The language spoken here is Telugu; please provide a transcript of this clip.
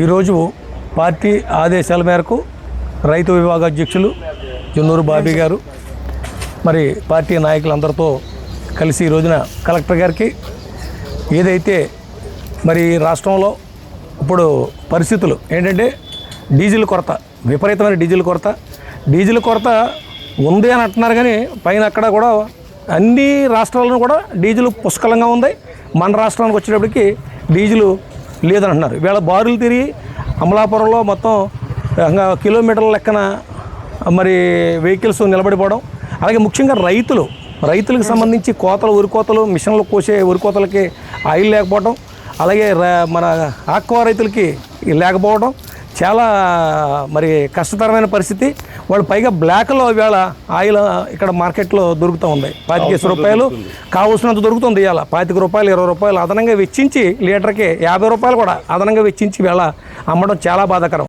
ఈరోజు పార్టీ ఆదేశాల మేరకు రైతు విభాగ అధ్యక్షులు జున్నూరు బాబీ గారు మరి పార్టీ నాయకులందరితో కలిసి ఈ రోజున కలెక్టర్ గారికి ఏదైతే మరి రాష్ట్రంలో ఇప్పుడు పరిస్థితులు ఏంటంటే డీజిల్ కొరత, విపరీతమైన డీజిల్ కొరత ఉంది అని అంటున్నారు. కానీ పైన అక్కడ కూడా అన్ని రాష్ట్రాలను కూడా డీజిల్ పుష్కలంగా ఉంది. మన రాష్ట్రానికి వచ్చేటప్పటికి డీజిల్ లేదని అంటున్నారు. వీళ్ళ బారులు తిరిగి అమలాపురంలో మొత్తం కిలోమీటర్ల లెక్కన మరి వెహికల్స్ నిలబడిపోవడం, అలాగే ముఖ్యంగా రైతులకు సంబంధించి వరి కోతలు, మిషన్లు కోసే వరి కోతలకి ఆయిల్ లేకపోవడం, అలాగే మన ఆక్వా రైతులకి లేకపోవడం చాలా మరి కష్టతరమైన పరిస్థితి. వాళ్ళు పైగా బ్లాక్లో ఇవాళ ఆయిల్ ఇక్కడ మార్కెట్లో దొరుకుతూ ఉంది. 25 రూపాయలు కావాల్సినంత దొరుకుతుంది. ఇవాళ 25 రూపాయలు 20 రూపాయలు అదనంగా వెచ్చించి లీటర్కి 50 రూపాయలు కూడా అదనంగా వెచ్చించి ఇవాళ అమ్మడం చాలా బాధాకరం.